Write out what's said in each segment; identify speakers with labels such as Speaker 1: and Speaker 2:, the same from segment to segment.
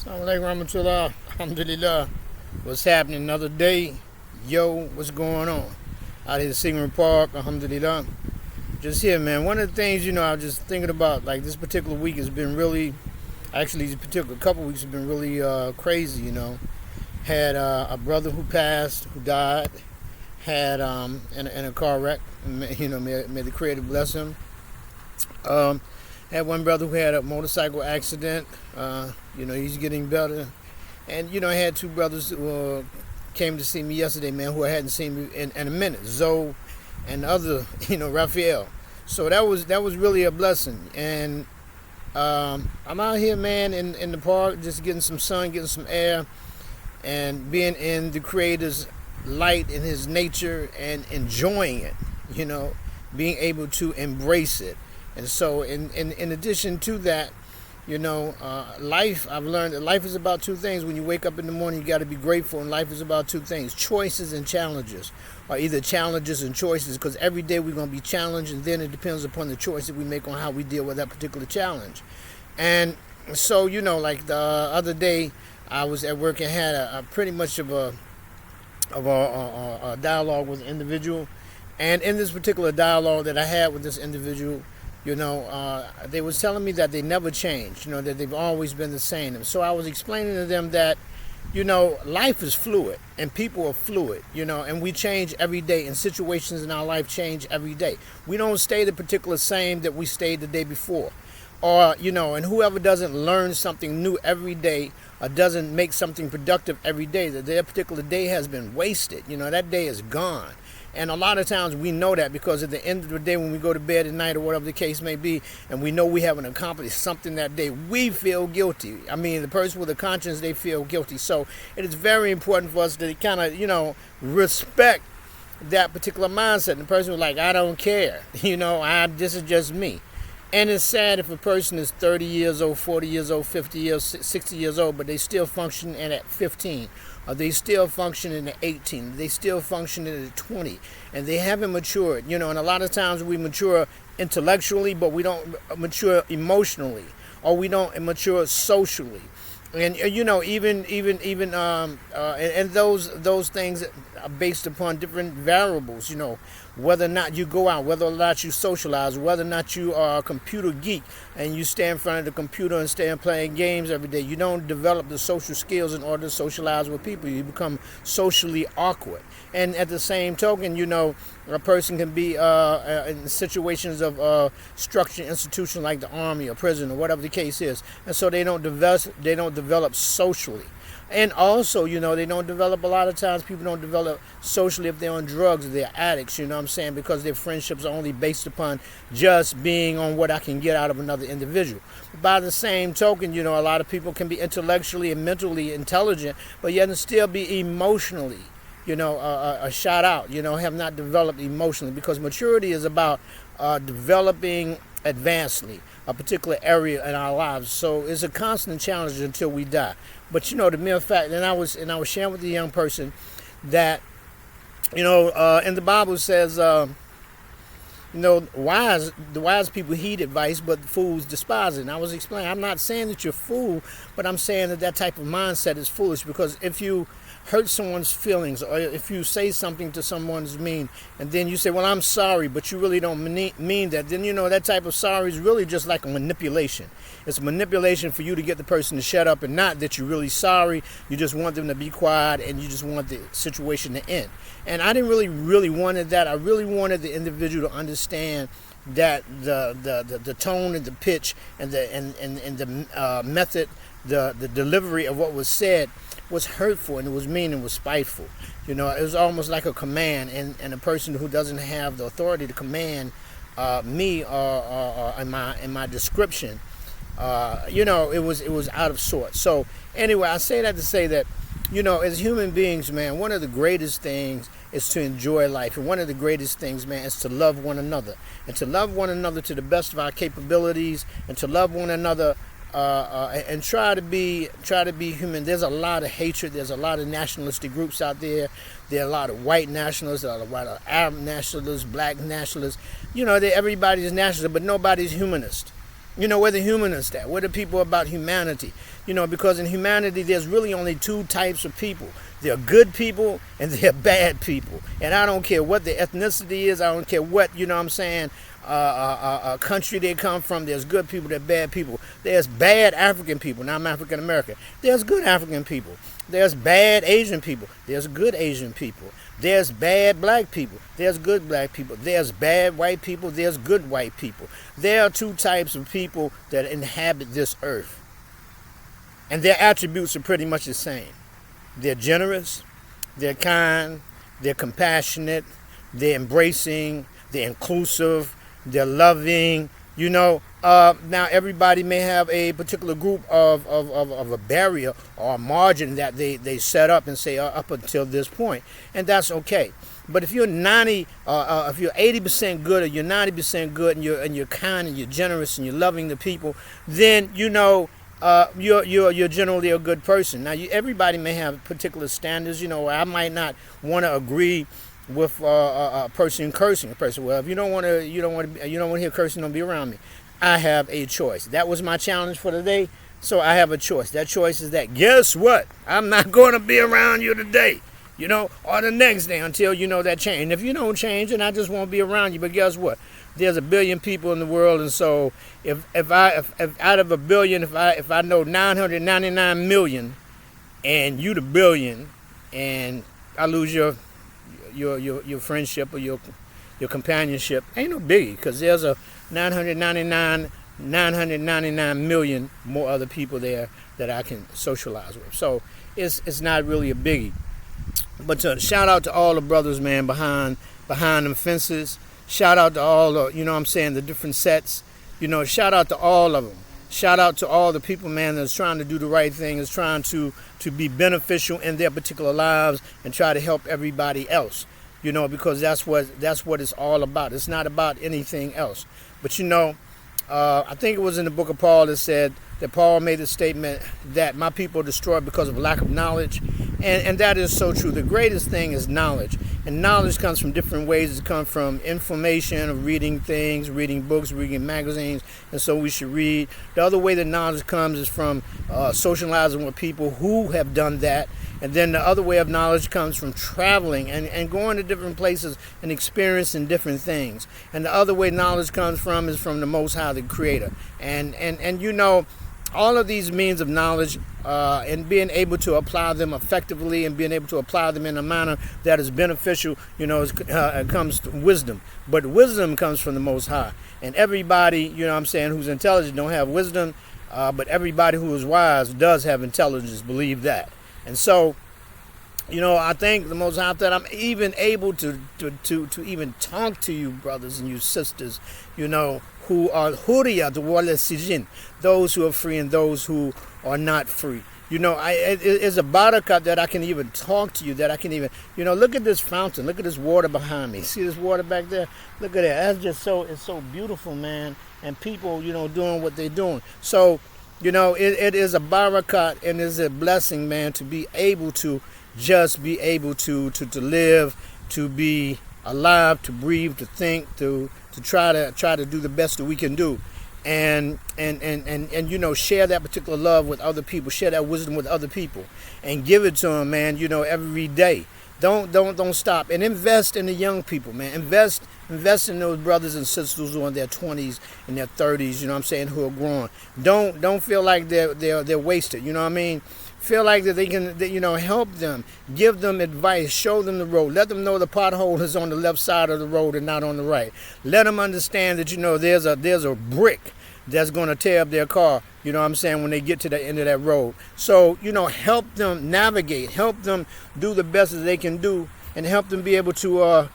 Speaker 1: Assalamu alaikum warahmatullah. Alhamdulillah. What's happening? Another day. Yo, what's going on? Out here at Signal Park. Alhamdulillah. Just here, man. One of the things, I was just thinking about, like, this particular week has been really, actually, these particular couple weeks have been really crazy. Had a brother who passed, who died, had in a car wreck. May the Creator bless him. Had one brother who had a motorcycle accident. He's getting better. And, I had two brothers who came to see me yesterday, man, who I hadn't seen me in a minute. Zoe and the other, Raphael. So that was really a blessing. And I'm out here, man, in the park, just getting some sun, getting some air, and being in the Creator's light in His nature and enjoying it, being able to embrace it. And so in addition to that, life, I've learned that life is about two things. When you wake up in the morning, you got to be grateful, and life is about two things: choices and challenges, or either challenges and choices, because every day we're going to be challenged, and then it depends upon the choice that we make on how we deal with that particular challenge. And so, like the other day, I was at work and had a pretty much of a dialogue with an individual. And in this particular dialogue that I had with this individual, they was telling me that they never changed, that they've always been the same. And so I was explaining to them that, life is fluid and people are fluid, and we change every day, and situations in our life change every day. We don't stay the particular same that we stayed the day before. Or, and whoever doesn't learn something new every day or doesn't make something productive every day, that their particular day has been wasted. That day is gone. And a lot of times we know that, because at the end of the day, when we go to bed at night or whatever the case may be, and we know we haven't accomplished something that day, we feel guilty. I mean, the person with a conscience, they feel guilty. So it is very important for us to kind of, respect that particular mindset. And the person was like, I don't care. This is just me. And it's sad if a person is 30 years old, 40 years old, 50 years, 60 years old, but they still function at 15. Or they still functioning at 18. They still functioning at 20. And they haven't matured. And a lot of times we mature intellectually, but we don't mature emotionally. Or we don't mature socially. And even and those things are based upon different variables. Whether or not you go out, whether or not you socialize, whether or not you are a computer geek and you stay in front of the computer and stay and playing games every day. You don't develop the social skills in order to socialize with people. You become socially awkward. And at the same token, a person can be in situations of structured institution like the army or prison or whatever the case is, and so they don't develop socially. And also, they don't develop, a lot of times people don't develop socially if they're on drugs or they're addicts, because their friendships are only based upon just being on what I can get out of another individual. By the same token, a lot of people can be intellectually and mentally intelligent, but yet still be emotionally, a shot out, have not developed emotionally, because maturity is about developing advancedly a particular area in our lives. So it's a constant challenge until we die. But the mere fact, and I was sharing with the young person that, in the Bible says, the wise people heed advice, but fools despise it. And I was explaining, I'm not saying that you're a fool, but I'm saying that that type of mindset is foolish, because if you hurt someone's feelings, or if you say something to someone's mean, and then you say, well, I'm sorry, but you really don't mean that, then that type of sorry is really just like a manipulation. It's a manipulation for you to get the person to shut up, and not that you're really sorry. You just want them to be quiet, and you just want the situation to end. And I didn't really wanted that. I really wanted the individual to understand that the tone and the pitch and the method, the delivery of what was said was hurtful, and it was mean, and was spiteful. It was almost like a command, and a person who doesn't have the authority to command me or in my description, it was out of sorts. So anyway, I say that to say that, as human beings, man, one of the greatest things is to enjoy life, and one of the greatest things, man, is to love one another, and to love one another to the best of our capabilities, and to love one another. And try to be human. There's a lot of hatred. There's a lot of nationalistic groups out there. There are a lot of white nationalists. There are a lot of Arab nationalists, black nationalists. Everybody's nationalist, but nobody's humanist. Where the humanists at? Where the people about humanity? Because in humanity there's really only two types of people. There are good people and there are bad people. And I don't care what the ethnicity is. I don't care what, country they come from. There's good people, there's bad people. There's bad African people. Now I'm African American. There's good African people. There's bad Asian people. There's good Asian people. There's bad black people. There's good black people. There's bad white people. There's good white people. There are two types of people that inhabit this earth. And their attributes are pretty much the same. They're generous. They're kind. They're compassionate. They're embracing. They're inclusive. They're loving. Now everybody may have a particular group of a barrier or a margin that they set up and say up until this point, and that's okay. But if you're if you're 80% good or you're 90% good and you're kind and you're generous and you're loving the people, then you're generally a good person. Now everybody may have particular standards. I might not want to agree with a person cursing a person. Well, if you don't want to hear cursing, don't be around me. I have a choice. That was my challenge for today. So I have a choice. That choice is that, guess what? I'm not going to be around you today, or the next day until that change. And if you don't change, then I just won't be around you. But guess what? There's a billion people in the world, and so if out of a billion, if I know 999 million, and you the billion, and I lose your friendship or your companionship, ain't no biggie, because there's a 999 million more other people there that I can socialize with. So it's not really a biggie. But shout out to all the brothers, man, behind them fences. Shout out to all the, the different sets. Shout out to all of them. Shout out to all the people, man, that's trying to do the right thing, is trying to be beneficial in their particular lives and try to help everybody else. Because that's what it's all about. It's not about anything else. But I think it was in the book of Paul that said that Paul made a statement that my people are destroyed because of lack of knowledge. And that is so true. The greatest thing is knowledge. And knowledge comes from different ways. It comes from information, of reading things, reading books, reading magazines. And so we should read. The other way that knowledge comes is from socializing with people who have done that. And then the other way of knowledge comes from traveling and going to different places and experiencing different things. And the other way knowledge comes from is from the Most High, the Creator. And all of these means of knowledge and being able to apply them effectively and being able to apply them in a manner that is beneficial, it comes to wisdom. But wisdom comes from the Most High. And everybody, who's intelligent don't have wisdom, but everybody who is wise does have intelligence, believe that. And so, I thank the Most High that I'm even able to even talk to you, brothers and you sisters, who are huriya, the wala sijin, those who are free and those who are not free. It's a barakah that I can even talk to you, that I can even, look at this fountain, look at this water behind me. See this water back there? Look at that. That's just it's so beautiful, man. And people, doing what they're doing. So, it is a barakah and is a blessing, man, to be able to just be able to live, to be alive, to breathe, to think, to try to do the best that we can do, and share that particular love with other people, share that wisdom with other people, and give it to them, man. Every day. Don't stop, and invest in the young people, man. Invest in those brothers and sisters who are in their 20s and their 30s, who are growing. Don't feel like they're wasted, Feel like that they can, help them, give them advice, show them the road, let them know the pothole is on the left side of the road and not on the right. Let them understand that, there's a brick that's going to tear up their car, when they get to the end of that road. So, help them navigate, help them do the best that they can do, and help them be able to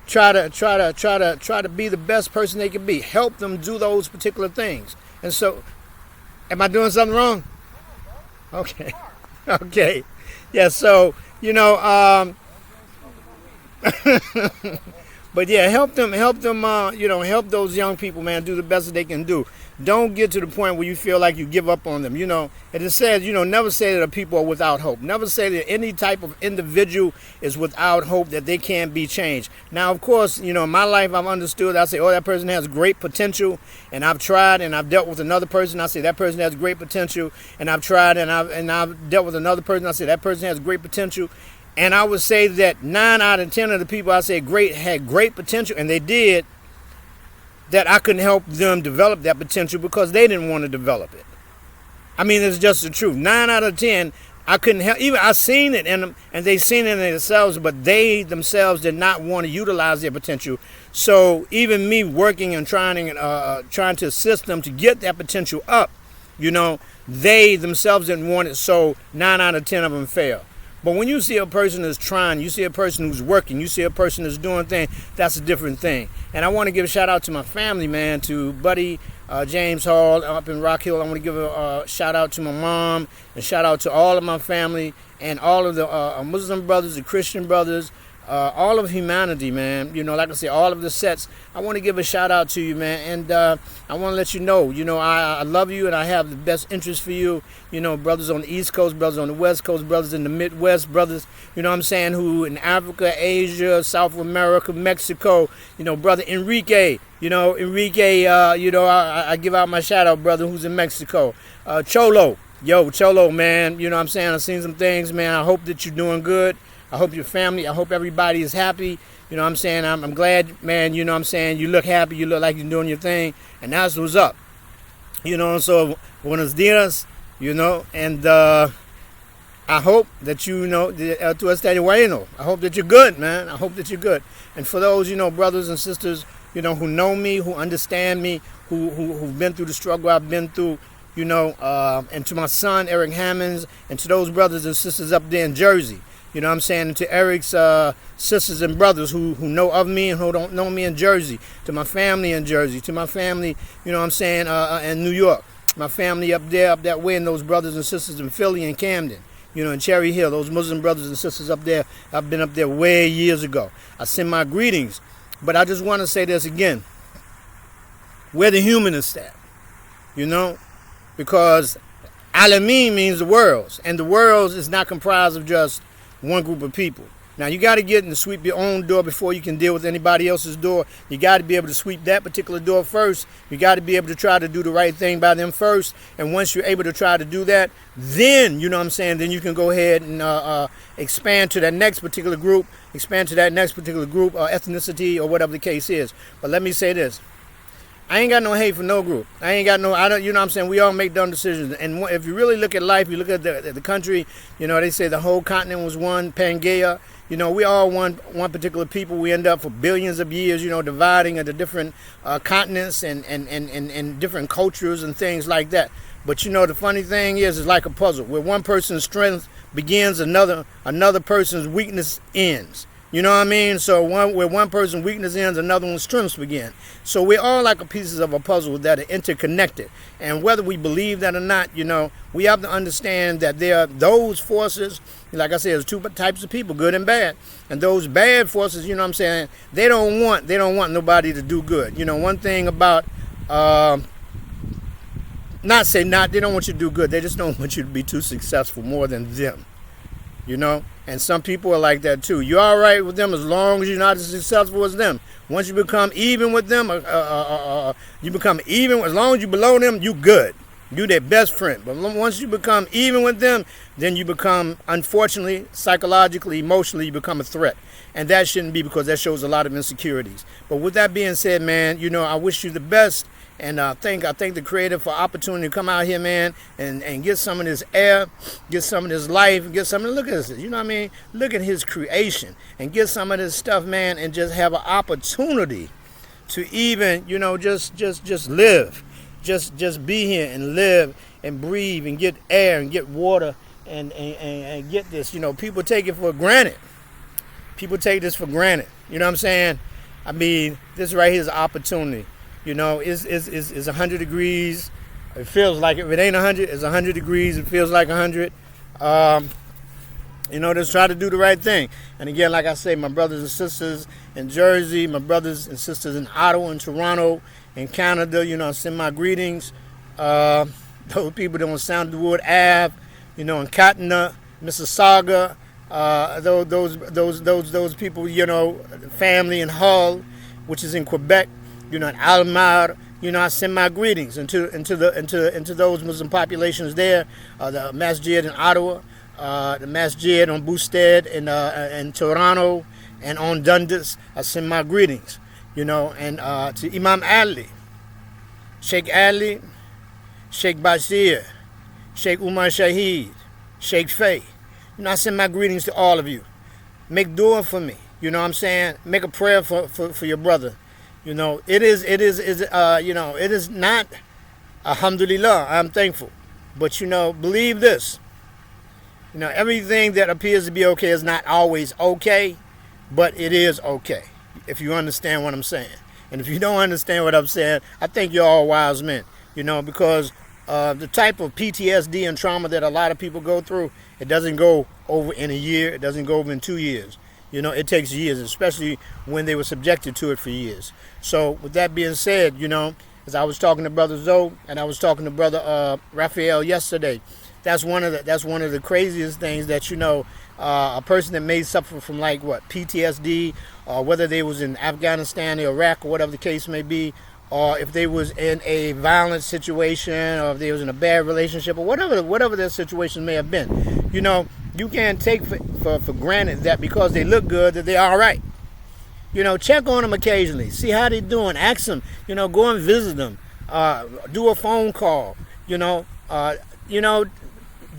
Speaker 1: try to be the best person they can be. Help them do those particular things. And so, am I doing something wrong? Okay. Okay. Yeah, so, But yeah, help them, help those young people, man, do the best that they can do. Don't get to the point where you feel like you give up on them. And it says, never say that people are without hope. Never say that any type of individual is without hope, that they can't be changed. Now, of course, in my life, I've understood. I say, oh, that person has great potential, and I've tried, and I've dealt with another person. I say that person has great potential, and I've tried, and I've dealt with another person. I say that person has great potential. And I would say that 9 out of 10 of the people I say had great potential, and they did, that I couldn't help them develop that potential because they didn't want to develop it. I mean, it's just the truth. 9 out of 10, I couldn't help. Even I seen it in them, and they seen it in themselves, but they themselves did not want to utilize their potential. So even me working and trying to assist them to get that potential up, they themselves didn't want it. So 9 out of 10 of them failed. But when you see a person that's trying, you see a person who's working, you see a person that's doing things, that's a different thing. And I want to give a shout out to my family, man, to Buddy James Hall up in Rock Hill. I want to give a shout out to my mom, and shout out to all of my family and all of the Muslim brothers, the Christian brothers, all of humanity, man. Like I say, all of the sets. I want to give a shout out to you, man. And I want to let you know, I love you, and I have the best interest for you. Brothers on the East Coast, brothers on the West Coast, brothers in the Midwest, brothers, who in Africa, Asia, South America, Mexico, brother Enrique, I give out my shout out, brother, who's in Mexico. Cholo, man, I've seen some things, man. I hope that you're doing good. I hope your family, I hope everybody is happy. I'm glad, man, you look happy, you look like you're doing your thing, and that's what's up. So buenos dias, and I hope that tu estás bueno. I hope that you're good, man. I hope that you're good. And for those, brothers and sisters, who know me, who understand me, who've been through the struggle I've been through, and to my son, Eric Hammonds, and to those brothers and sisters up there in Jersey. And to Eric's sisters and brothers who know of me and who don't know me in Jersey, to my family in Jersey, to my family, in New York, my family up that way, and those brothers and sisters in Philly and Camden, in Cherry Hill, those Muslim brothers and sisters up there. I've been up there way years ago. I send my greetings, but I just want to say this again. Where the humanists at, because Al-Muhaimin means the worlds, and the worlds is not comprised of just one group of people. Now, you got to get and sweep your own door before you can deal with anybody else's door. You got to be able to sweep that particular door first. You got to be able to try to do the right thing by them first. And once you're able to try to do that, then, then you can go ahead and expand to that next particular group, ethnicity, or whatever the case is. But let me say this. I ain't got no hate for no group. We all make dumb decisions. And if you really look at life, you look at the country, they say the whole continent was one, Pangea. We all one particular people. We end up for billions of years, dividing into different continents and different cultures and things like that. But, the funny thing is, it's like a puzzle. Where one person's strength begins, another person's weakness ends. So where one person's weakness ends, another one's strengths begin. So we're all like pieces of a puzzle that are interconnected. And whether we believe that or not, we have to understand that there are those forces. Like I said, there's two types of people, good and bad. And those bad forces, they don't want nobody to do good. One thing about they don't want you to do good. They just don't want you to be too successful more than them. And some people are like that too. You're all right with them as long as you're not as successful as them. Once you become even with them, as long as you below them, you good. You their best friend. But once you become even with them, then you become, unfortunately, psychologically, emotionally, you become a threat. And that shouldn't be, because that shows a lot of insecurities. But with that being said, man, I wish you the best. And I thank the Creator for opportunity to come out here, man, and get some of this air, get some of this life, look at this, look at His creation, and get some of this stuff, man, and just have an opportunity to even, just live, just be here and live and breathe and get air and get water and get this. People take it for granted. People take this for granted. This right here is an opportunity. It's 100 degrees. It feels like it. If it ain't 100, it's 100 degrees. It feels like 100. Just try to do the right thing. And again, like I say, my brothers and sisters in Jersey, my brothers and sisters in Ottawa and Toronto, in Canada, I send my greetings. Those people that on Sandalwood Ave, in Katna, Mississauga, those people, family in Hull, which is in Quebec, in Almar. I send my greetings into those Muslim populations there. The Masjid in Ottawa, the Masjid on Boosted in Toronto, and on Dundas. I send my greetings, and to Imam Ali, Sheikh Ali, Sheikh Bashir, Sheikh Umar Shaheed, Sheikh Faye. I send my greetings to all of you. Make dua for me. Make a prayer for your brother. It is not, alhamdulillah, I'm thankful. But, believe this. Everything that appears to be okay is not always okay, but it is okay, if you understand what I'm saying. And if you don't understand what I'm saying, I think you're all wise men, because the type of PTSD and trauma that a lot of people go through, it doesn't go over in a year, it doesn't go over in 2 years. It takes years, especially when they were subjected to it for years. So with that being said, as I was talking to Brother Zoe and I was talking to Brother Raphael yesterday, that's one of the craziest things that a person that may suffer from PTSD, or whether they was in Afghanistan or Iraq or whatever the case may be, or if they was in a violent situation, or if they was in a bad relationship, or whatever their situation may have been. You can't take for granted that because they look good that they're all right. Check on them occasionally, see how they're doing, ask them, go and visit them, do a phone call.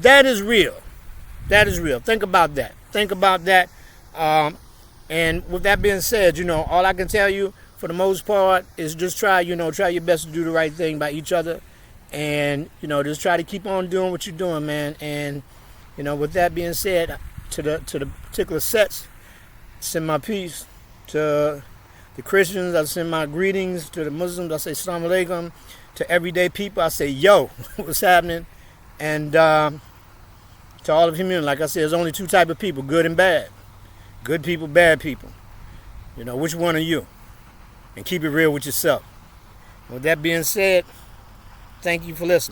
Speaker 1: That is real. That is real. Think about that. And with that being said, all I can tell you for the most part is just try your best to do the right thing by each other, and just try to keep on doing what you're doing, man. And with that being said, to the particular sets, send my peace. To the Christians, I send my greetings. To the Muslims, I say Assalamu alaikum. To everyday people, I say yo, what's happening? And to all of humanity, like I said, there's only two types of people, good and bad. Good people, bad people. Which one are you? And keep it real with yourself. With that being said, thank you for listening.